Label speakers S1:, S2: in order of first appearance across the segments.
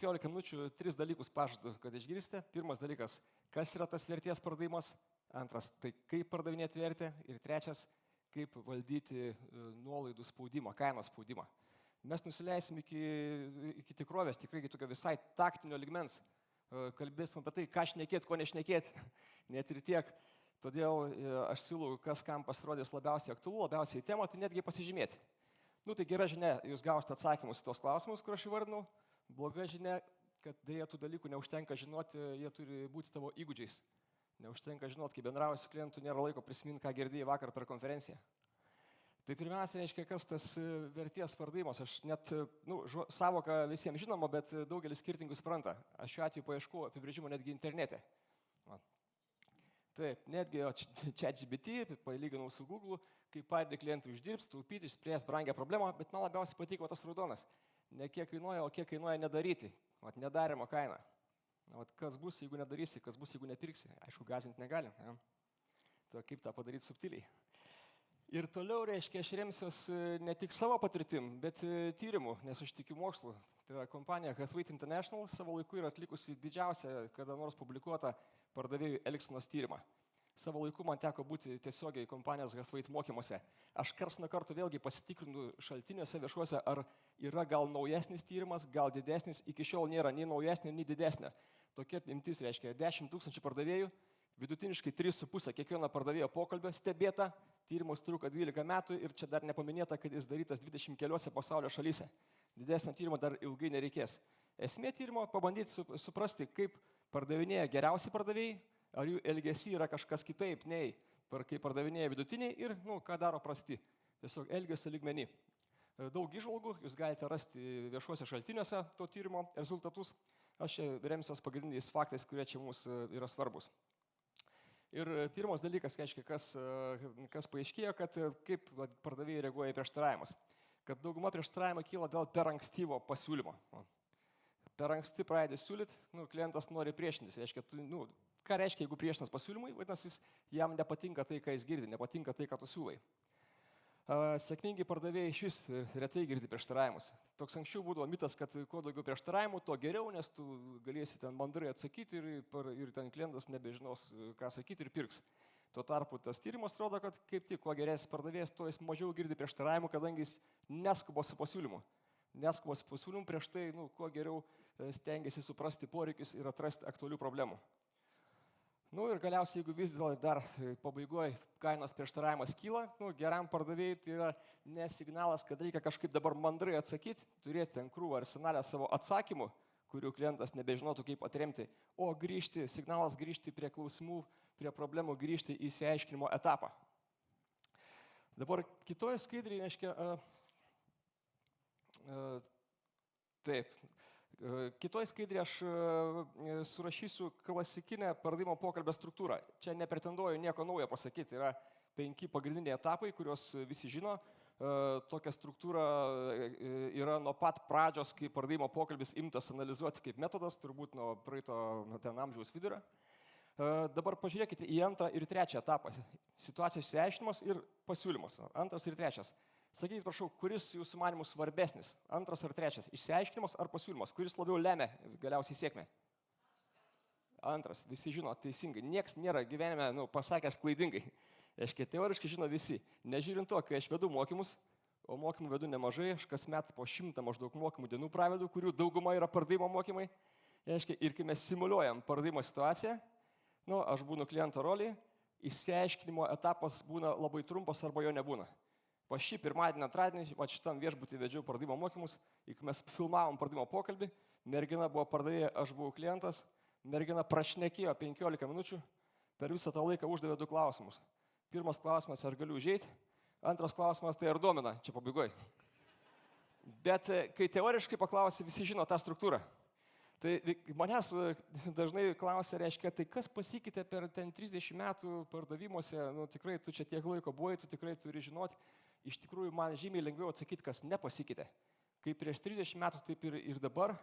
S1: 15 minučių 3 dalykus pažadu, kad išgirsite. Pirmas dalykas, kas yra tas vertės pardavimas. Antras, tai kaip pardavinėti vertę. Ir trečias, kaip valdyti nuolaidų spaudimą, kainos spaudimą. Mes nusileisim iki tikrovės, tikrai iki tokio visai taktinio ligmens. Kalbėsim apie tai, ką šnekėti, ko nešnekėti, net ir tiek. Todėl aš siūlau, kas kam pasirodys labiausiai aktualu, labiausiai temą, tai netgi pasižymėti. Tai gera žinia, jūs gausite atsakymus į tos klausimus, kur aš įvardinau. Bloga žinia, kad dėja tų dalykų neužtenka žinoti, jie turi būti tavo įgūdžiais. Neužtenka žinoti, kai bendrauji su klientu, nėra laiko prisiminti, ką girdėjai vakar per konferenciją. Tai pirmiausia, reiškia, kas tas vertės pardavimas. Aš net, savoką visiems žinoma, bet daugelis skirtingų supranta. Aš šiuo atveju paieškau apibrėžimo netgi internete. Taip, netgi ChatGPT, palyginau su Google, kaip padėti klientų uždirbs, taupyti, išspręs brangią problemą, bet man labiausiai patiko tas raudonas. Ne kiek kainuoja, o kiek kainuoja nedaryti. Nedarimo kaina. Kas bus, jeigu nedarysi, kas bus, jeigu nepirksi. Aišku, gąsdinti negalim. Kaip tą padaryti subtiliai. Ir toliau, reiškia, aš remsiuos ne tik savo patirtim, bet tyrimų, nes aš tikiu mokslu. Tai yra kompanija Hathaway International savo laiku yra atlikusi didžiausią, kada nors publikuotą pardavėjų elgsenos tyrimą. Savo laiku man teko būti tiesiogiai kompanijos Hathaway mokymuose. Aš karts nuo karto vėlgi pasitikrinu šaltiniuose viešuose, ar yra gal naujesnis tyrimas, gal didesnis, iki šiol nėra nei naujesnio, nei didesnio. Tokia imtis reiškia 10 000 pardavėjų, vidutiniškai 3,5 kiekvieno pardavėjo pokalbio stebėta, tyrimas truko 12 metų ir čia dar nepaminėta, kad jis darytas 20 keliose pasaulio šalyse. Didesnio tyrimo dar ilgai nereikės. Esmė tyrimo pabandyti suprasti, kaip pardavinėja geriausi pardavėjai, ar jų elgesy yra kažkas kitaip, nei kaip pardavinėja vidutiniai ir ką daro prasti. Tiesiog elgesio lygmenį. Daug įžvalgų, jūs galite rasti viešuose šaltiniuose to tyrimo rezultatus. Aš remsiuos pagrindiniais faktais, kurie čia mums yra svarbus. Ir pirmas dalykas, reiškia, kas paaiškėjo, kad kaip pardavėjai reaguoja į prieštaravimus. Kad dauguma prieštaravimų kyla dėl per ankstyvo pasiūlymo. Per anksti pradedi siūlyti, klientas nori priešintis. Reiškia, ką reiškia, jeigu priešinas pasiūlymui, vadinasi, jam nepatinka tai, ką jis girdi, nepatinka tai, ką tu siūlai. Sėkmingi pardavėjai iš vis retai girdi prieštaravimus. Toks anksčiau būdavo mitas, kad kuo daugiau prieštaravimų, tuo geriau, nes tu galėsi ten mandrai atsakyti ir ten klientas nebežinos, ką sakyti ir pirks. Tuo tarpu tas tyrimas rodo, kad kaip tik, kuo geresnis pardavėjas, tuo jis mažiau girdi prieštaravimų, kadangi jis neskuba su pasiūlymu. Neskuba su pasiūlymu prieš tai, kuo geriau stengiasi suprasti poreikius ir atrasti aktualių problemų. Ir galiausiai, jeigu vis dėl dar pabaigoje kainos prieštaravimas kyla, geram pardavėjui tai yra nesignalas, kad reikia kažkaip dabar mandrai atsakyti, turėti ten krūvą arsenalę savo atsakymų, kurių klientas nebežinotų kaip atremti, o signalas grįžti prie klausimų, prie problemų, grįžti į išsiaiškinimo etapą. Dabar kitoje skaidrėje, reiškia, taip. Kitoj skaidrė aš surašysiu klasikinę pardavimo pokalbio struktūrą. Čia nepretenduoju nieko naujo pasakyti. Yra 5 pagrindiniai etapai, kuriuos visi žino. Tokia struktūra yra nuo pat pradžios, kai pardavimo pokalbis imtas analizuoti kaip metodas, turbūt nuo praeito amžiaus vidurio. Dabar pažiūrėkite į 2 ir 3 etapą. Situacijos išsiaiškinimas ir pasiūlymas. 2 ir 3. Sakykit, prašau, kuris jūsų manimų svarbesnis? 2 ar 3? Išsiaiškinimas ar pasiūlymas? Kuris labiau lemia galiausiai sėkmę? 2. Visi žino teisingai. Nieks nėra gyvenime pasakęs klaidingai. Aiškiai, teoriškai žino visi. Nežiūrint to, kai aš vedu mokymus, o mokymų vedu nemažai, aš kasmet po 100 maždaug mokymų dienų pravedu, kurių dauguma yra pardavimo mokymai. Aiškiai, ir kai mes simuliuojam pardavimo situaciją, aš būnu kliento rolį, išsiaiškinimo etapas būna labai trumpas arba jo nebūna. Po šį pirmadienį, antradienį, šitam viešbutį vedžiau pardavimo mokymus, kai mes filmavom pardavimo pokalbį, mergina buvo pardavėja, aš buvau klientas, mergina prašnekėjo 15 minučių, per visą tą laiką uždavė 2 klausimus. Pirmas klausimas, ar galiu užeiti, 2 klausimas, tai ar domina, čia pabaigoje. Bet kai teoriškai paklausė, visi žino tą struktūrą. Tai manęs dažnai klausia, reiškia, tai kas pasikeitė per 30 metų pardavimuose, tikrai tu čia tiek laiko buvai, tu tikrai turi žinoti. Iš tikrųjų, man žymiai lengviau atsakyti, kas nepasikeitė. Kaip prieš 30 metų, taip ir dabar,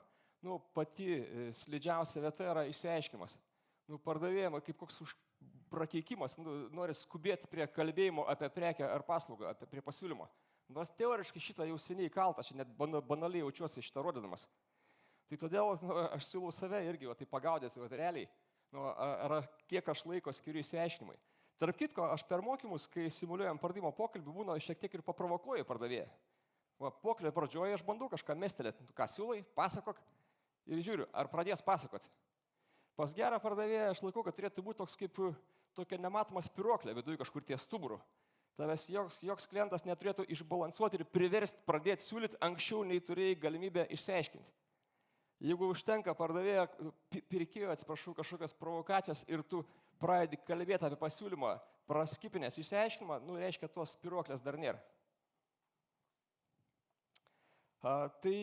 S1: pati slidžiausia vieta yra išsiaiškinimas. Pardavėjama kaip koks prakeikimas, nori skubėti prie kalbėjimo apie prekę ar paslaugą, prie pasiūlymo. Nors teoriškai šitą jau seniai kalta, aš net banaliai jaučiuosi šitą rodydamas. Tai todėl aš siūlau save irgi tai pagaudyti realiai, ar kiek aš laiko skiriu įsiaiškinimai. Tarp kitko, aš per mokymus, kai simuliuojam pardavimo pokalbį, būna šiek tiek ir paprovokuoju pardavėją. Pokalbio pradžioje aš bandau kažką mestelėti, ką siūlai, pasakok ir žiūriu, ar pradės pasakoti. Pas gerą pardavėją aš laikau, kad turėtų būti toks kaip tokia nematoma spiruoklė viduje kažkur ties stuburu. Tavęs joks klientas neturėtų išbalansuoti ir priversti pradėti siūlyti anksčiau, nei turėjai galimybę išsiaiškinti. Jeigu užtenka pardavėjo, pirkėjo, atsiprašau, kažkokias provokacijas ir tu pradedi kalbėti apie pasiūlymą, praskipinės išsiaiškinimą, reiškia, tos spiruoklės dar nėra. Tai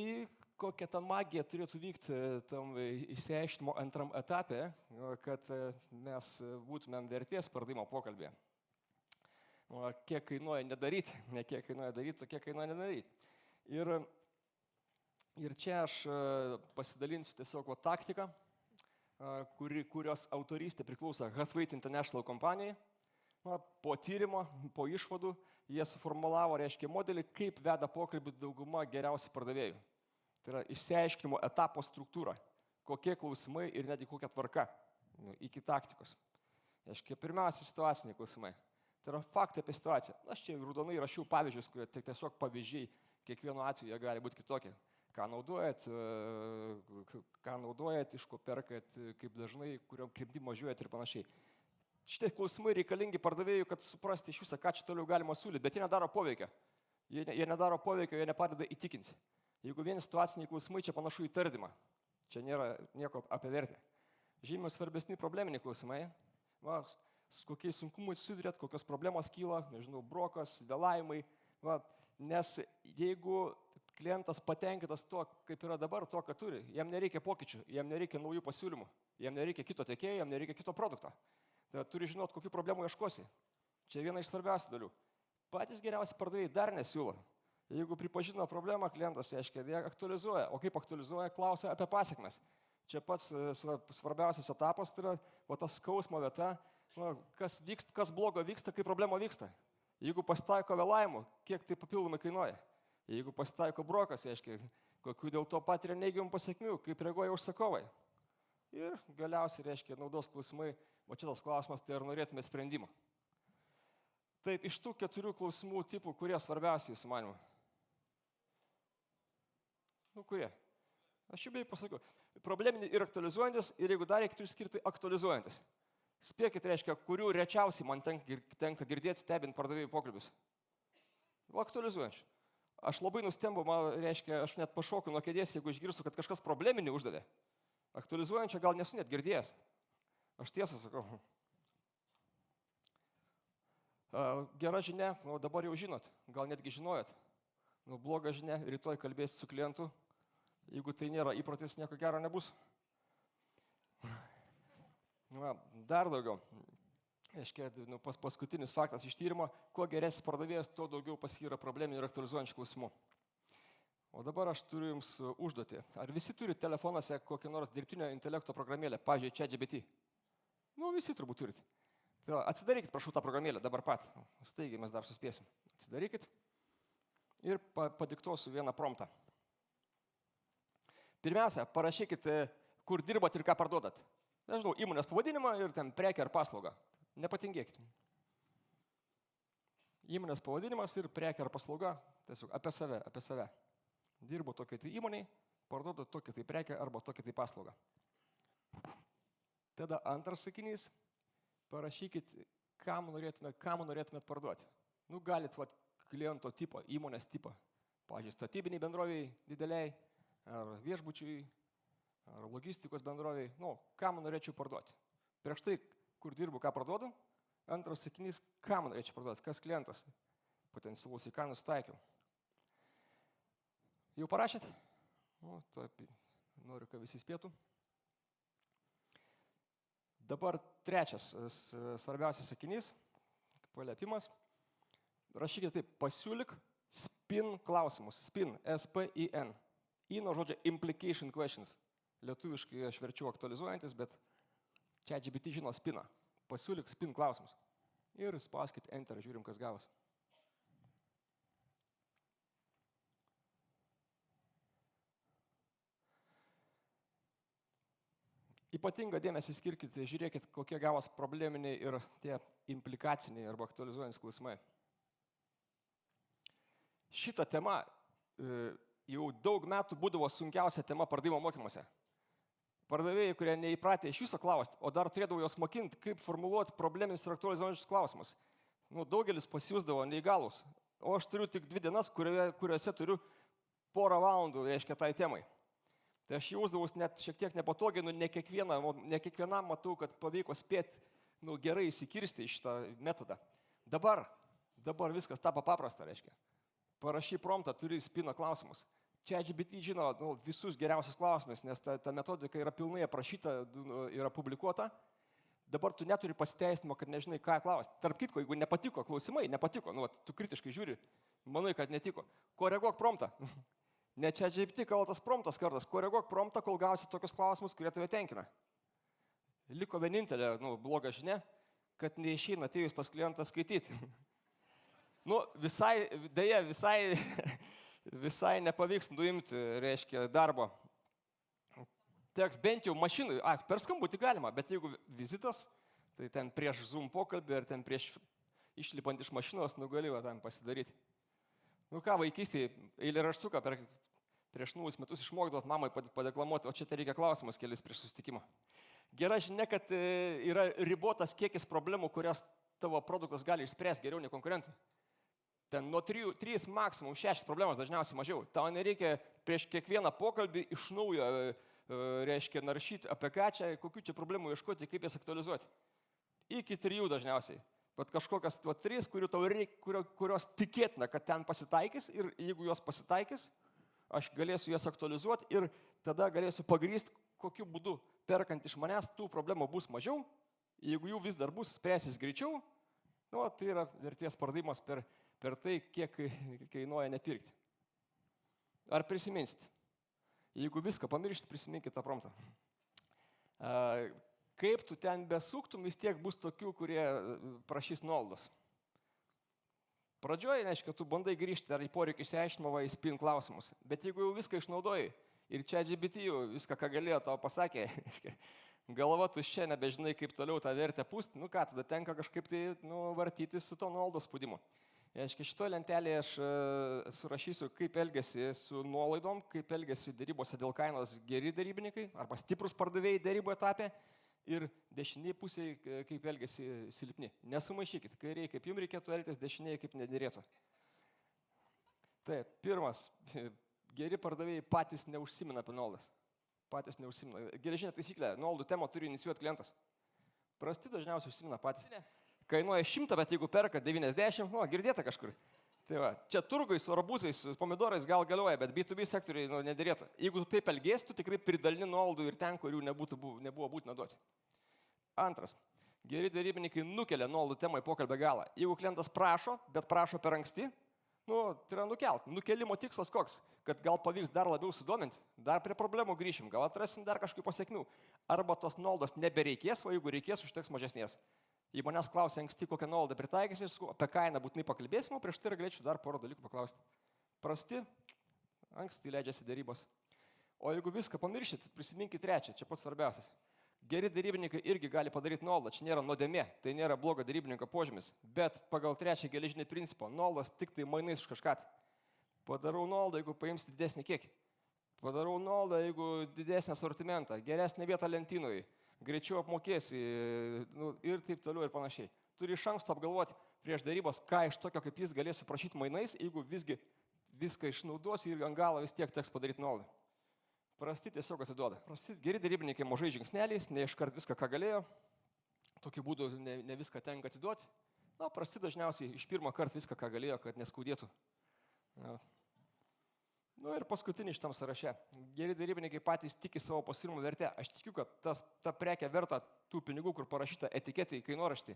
S1: kokia ta magija turėtų vykti tam išsiaiškinimo antram etape, kad mes būtumėm vertės pardavimo pokalbėje. Kiek kainuoja nedaryti, ne kiek kainuoja daryti, o kiek kainuoja nedaryti. Ir čia aš pasidalinsiu tiesiog taktiką, kurios autorystė priklauso Hathwaite International kompanijai. Po tyrimo, po išvadų, jie suformulavo, reiškia, modelį, kaip veda pokalbį dauguma geriausių pardavėjų. Tai yra išsiaiškinimo etapo struktūra, kokie klausimai ir netgi kokia tvarka, iki taktikos. Reiškia, pirmiausia, situaciniai klausimai. Tai yra faktai apie situaciją. Aš čia raudonai rašiau pavyzdžius, kurie tiesiog pavyzdžiai, kiekvienu atveju jie gali būti kitokie. Ką naudojat, iš ko perkat, kaip dažnai, kuriom kryptim važiuojat ir panašiai. Šitie klausimai reikalingi pardavėjų, kad suprasti iš visą, ką čia toliau galima siūlyti, bet jie nedaro poveikio. Jie nedaro poveikio, jie nepadeda įtikinti. Jeigu vieni situaciniai klausimai, čia panašu į tardymą. Čia nėra nieko apie vertę. Žymiai svarbesni probleminiai klausimai. Su kokiais sunkumais susidurėt, kokios problemos kyla, nežinau, brokas, vėlavimai. Nes jeigu klientas patenkintas to, kaip yra dabar, to, ką turi, jam nereikia pokyčių, jam nereikia naujų pasiūlymų, jam nereikia kito tiekėjo, jam nereikia kito produkto. Tai turi žinot, kokių problemų ieškosi. Čia viena iš svarbiausių dalių. Patys geriausi pardavėjai dar nesiūlo. Jeigu pripažino problemą, klientas, aiškiai, jie aktualizuoja. O kaip aktualizuoja, klausia apie pasiekmes. Čia pats svarbiausias etapas, tai yra tas skausmo vieta, kas blogo vyksta, kaip problema vyksta. Jeigu pasitaiko vėlavimų, kiek tai papildomai kainuoja. Jeigu pasitaiko brokas, aiškiai, kokių dėl to patiria neigiamų pasiekmių, kaip reaguoja užsakovai. Ir galiausiai, reiškia, naudos klausimai, o čia tas klausimas, tai ar norėtume sprendimą. Taip, iš tų 4 klausimų tipų, kurie svarbiausiai jūsų manymu? Kurie? Aš jau beveik pasakiau. Probleminį ir aktualizuojantis, ir jeigu dar reikėtų išskirti aktualizuojantis. Spėkit, reiškia, kurių rečiausiai man tenka girdėti stebint pardavėjų pokalbius. Aktualizuojančių. Aš labai nustembu, reiškia, aš net pašokiu nuo kėdės, jeigu išgirstu, kad kažkas probleminį uždavė. Aktualizuojančią gal nesu net girdėjęs. Aš tiesą sakau. Gera žinia, dabar jau žinot, gal netgi žinojot. Bloga žinia, rytoj kalbėsi su klientu. Jeigu tai nėra įprotis, nieko gero nebus. Dar daugiau. Aiškiai, paskutinis faktas iš tyrimo, kuo geresnis pardavėjas, tuo daugiau pas jį yra probleminių ir aktualizuojančių klausimų. O dabar aš turiu jums užduotį. Ar visi turi telefonuose kokią nors dirbtinio intelekto programėlę, pavyzdžiui, ChatGPT? Visi turbūt turit. Tai atsidarykit, prašau, tą programėlę dabar pat. Staigiai mes dar suspėsim. Atsidarykit ir padiktuosiu vieną promptą. Pirmiausia, parašykit, kur dirbat ir ką parduodat. Nežinau, įmonės pavadinimą ir ten prekę ar paslaugą. Nepatingėkit. Įmonės pavadinimas ir prekę ar paslauga, tiesiog apie save. Dirbu tokiai tai įmoniai, parduodu tokią tai prekę arba tokią tai paslaugą. Tada antras sakinys, parašykit, kam norėtumėt parduoti. Galit kliento tipo, įmonės tipo. Pavyzdžiui, statybiniai bendroviai dideliai, ar viešbučiui, ar logistikos bendroviai. Kam norėčiau parduoti. Prieš tai, kur dirbu, ką parduodu. Antras sakinys, kam norėčiau parduoti, kas klientas. Potencialus, į ką nustaikiau. Jau parašėt? Noriu, kad visi spėtų. Dabar trečias svarbiausias sakinys, paliepimas. Rašykite taip, pasiūlyk spin klausimus. Spin, S-P-I-N. Nuo žodžio implication questions. Lietuviškai aš verčiu aktualizuojantis, bet ChatGPT žino spiną. Pasiūlyk spin klausimus. Ir spauskit enter, žiūrim, kas gavos. Ypatingą dėmesį skirkite, žiūrėkit, kokie gavos probleminiai ir tie implikaciniai arba aktualizuojantys klausimai. Šita tema jau daug metų būdavo sunkiausia tema pardavimo mokymuose. Pardavėjai, kurie neįpratė iš viso klausti, o dar turėdavo jos mokinti, kaip formuluoti probleminius ir aktualizuojančius klausimus. Daugelis pasijusdavo neįgalus, o aš turiu tik 2 dienas, kuriuose turiu porą valandų, reiškia, tai temai. Tai aš jausdavus net šiek tiek nepatogiai, ne kiekvienam matau, kad pavyko spėti gerai įsikirsti į šitą metodą. Dabar viskas tapo paprasta, reiškia. Parašy promptą, turi spina klausimus. ChatGPT žino visus geriausius klausimus, nes ta metodika yra pilnai aprašyta, yra publikuota. Dabar tu neturi pasiteisinimo, kad nežinai, ką klausti. Tarp kitko, jeigu nepatiko klausimai, tu kritiškai žiūri, manai, kad netiko. Koreguok promptą. Ne ChatGPT kaltas promptas kartas, koreguok promptą, kol gausi tokius klausimus, kurie tave tenkina. Liko vienintelė bloga žinia, kad neišeina atėjus pas klientą skaityti. Visai nepavyks nuimti, reiškia, darbo. Teks bent jau mašinui, per skambutį galima, bet jeigu vizitas, tai ten prieš Zoom pokalbį ir ten prieš išlipant iš mašinos, gali ten pasidaryti. Vaikystėje eilėraštuką prieš naujus metus išmokdavot mamai padeklamuoti, o čia tai reikia klausimus kelis prieš susitikimą. Gera žinia, kad yra ribotas kiekis problemų, kurias tavo produktas gali išspręsti geriau nei konkurentai. Ten nuo 3 maksimum 6 problemas, dažniausiai mažiau. Tau nereikia prieš kiekvieną pokalbį iš naujo, reiškia, naršyti apie ką čia, kokių čia problemų ieškoti, kaip jas aktualizuoti. Iki 3 dažniausiai. Bet kažkokias 3, kurios tikėtina, kad ten pasitaikys ir jeigu jos pasitaikys, aš galėsiu jas aktualizuoti ir tada galėsiu pagrįsti, kokiu būdu perkant iš manęs tų problemų bus mažiau, jeigu jų vis dar bus spręsis greičiau, tai yra vertės pardavimas per tai, kiek kainuoja nepirkti. Ar prisiminsit? Jeigu viską pamiršti, prisiminkite tą promptą. Kaip tu ten besuktum, vis tiek bus tokių, kurie prašys nuolaidos. Pradžioje, reiškia, tu bandai grįžti ar į poreikį išsiaiškinimą, į spin klausimus. Bet jeigu jau viską išnaudojai ir ChatGPT viską, ką galėjo, tau pasakė, galva tuščia, nebežinai, kaip toliau tą vertę pūsti, tada tenka kažkaip tai vartytis su to nuolaidos spaudimu. Reiškia, šitoje lentelėje aš surašysiu, kaip elgiasi su nuolaidom, kaip elgiasi dėrybose dėl kainos geri dėrybininkai arba stiprus pardavėjai dėrybų etape ir dešiniai pusėje, kaip elgiasi silpni. Nesumaišykit, kairiai kaip jums reikėtų elgtis, dešiniai kaip nedėrėtų. Taip, pirmas, geri pardavėjai patys neužsimina apie nuolaidas. Patys neužsimina. Geležinė taisyklė, nuolaidų temą turi inicijuoti klientas. Prasti dažniausiai užsimina patys. Kainuoja 100, bet jeigu perka 90, girdėta kažkur. Tai va, čia turgui su arbūzais, su pomidorais gal galioja, bet B2B sektoriai nedėrėtų. Jeigu tu taip elgėsi, tu tikrai pridalini nuolaidų ir ten, kurių nebuvo būtina duoti. Antras, geri dėrybininkai nukelia nuolaidų temą į pokalbio galą. Jeigu klientas prašo, bet prašo per anksti, tai yra nukelt. Nukelimo tikslas koks? Kad gal pavyks dar labiau sudominti, dar prie problemų grįšim, gal atrasim dar kažkokių pasiekmių. Arba tos nuolaidos nebereikės, o jeigu reikės, užteks mažesnės. Jei manęs klausia anksti, kokią nuolaidą pritaikysi, apie kainą būtinai pakalbėsim, o prieš tai galėčiau dar porą dalykų paklausti. Prasti, anksti leidžiasi dėrybos. O jeigu viską pamiršit, prisiminkit trečią, čia pats svarbiausias. Geri dėrybininkai irgi gali padaryti nuolaidą, čia nėra nuodėmė, tai nėra blogo dėrybininko požymis, bet pagal trečią geležinį principą, nuolaidos tik tai mainais už kažką. Padarau nuolaidą, jeigu paimsi didesnį kiekį. Padarau nuolaidą, jeigu didesnį asortimentą, geresnę vietą lentynui. Greičiau apmokėsi ir taip toliau ir panašiai. Turi iš anksto apgalvoti prieš darybos, ką iš tokio kaip jis galėsiu prašyti mainais, jeigu visgi viską išnaudosi ir ant galo vis tiek teks padaryti nuolaidą. Prasti tiesiog atiduoda. Prasti geri darybininkai mažai žingsneliais, ne iškart viską, ką galėjo. Tokiu būdu ne viską tenka atiduoti. Prasti dažniausiai iš pirmo karto viską, ką galėjo, kad neskaudėtų. Ir paskutinį šitam sąraše. Geri darybininkai patys tiki savo pasiūlymo vertę. Aš tikiu, kad ta prekė verta tų pinigų, kur parašyta etiketė į kainoraštį.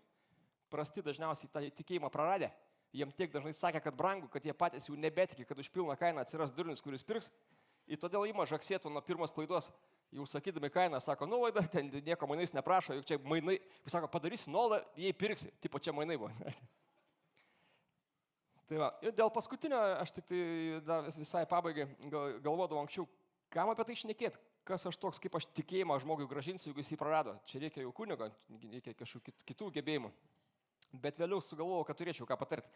S1: Prasti dažniausiai tą tikėjimą praradę. Jiem tiek dažnai sakė, kad brangu, kad jie patys jau nebetiki, kad už pilną kainą atsiras durnius, kuris pirks. Ir todėl ima žaksėtų nuo pirmos klaidos. Jau sakydami kainą, sako, nuolaida, ten nieko mainais neprašo, juk čia mainai, sako, padarysi nuolaidą, jei pirksi. Tipo, čia mainai buvo. Tai va, ir dėl paskutinio, aš tik tai dar visai pabaigai galvodavau anksčiau, kam apie tai šnekėti, kas aš toks, kaip aš tikėjimą žmogui gražinsiu, jeigu jis jį prarado. Čia reikia jau kunigo, reikia kažkokių kitų gebėjimų. Bet vėliau sugalvojau, kad turėčiau ką patarti.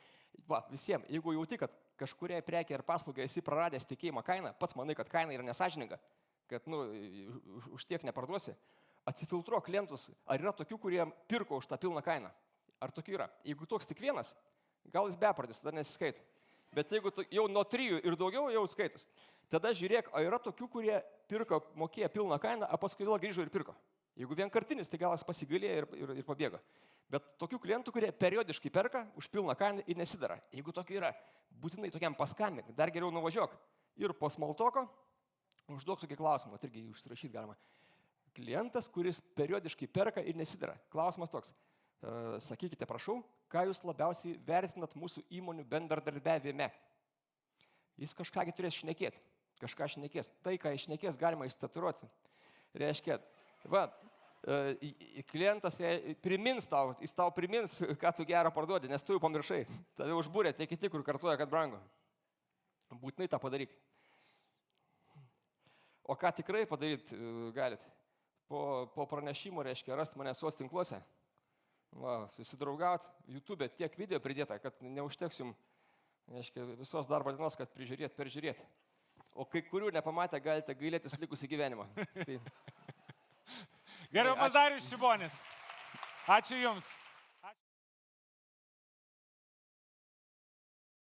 S1: Va, visiems, jeigu jauti, kad kažkuriai prekiai ar paslaugai esi praradęs tikėjimą kainą, pats manai, kad kaina yra nesažininga, kad už tiek neparduosi, atsifiltruok klientus, ar yra tokių, kurie pirko už tą pilną kainą. Ar tokių yra? Jeigu toks tik vienas, gal jis bepradės, tada nesiskaito. Bet jeigu jau nuo 3 ir daugiau jau skaitos, tada žiūrėk, ar yra tokių, kurie pirko, mokėjo pilną kainą, o paskui vėl grįžo ir pirko. Jeigu vienkartinis, tai gal jis pasigailėjo ir pabėgo. Bet tokių klientų, kurie periodiškai perka už pilną kainą ir nesidara. Jeigu tokių yra, būtinai tokiam paskambink, dar geriau nuvažiuok. Ir po smalltalko užduok tokį klausimą, irgi užsirašyti galima. Klientas, kuris periodiškai perka ir nesidara. Klausimas toks. Sakykite, prašau, ką jūs labiausiai vertinat mūsų įmonių bendradarbiavime? Jis kažkągi turės šnekėti. Kažką šnekės. Tai, ką šnekės, galima įstaturuoti. Reiškia, klientas jis tau primins, ką tu gerą parduodi, nes tu jau pamiršai. Tave užbūrė tie kiti, kur kartuoja, kad brangu. Būtinai tą padaryk. O ką tikrai padaryti galit? Po pranešimo, reiškia, rasti mane SOS tinkluose. Susidraugaut, YouTube tiek video pridėta, kad neužteks jums, reiškia, visos darbo dienos, kad peržiūrėti. O kai kurių nepamatę, galite gailėtis likusį gyvenimą. Tai...
S2: Gerbiamas Darius Čibonis. Ačiū Jums.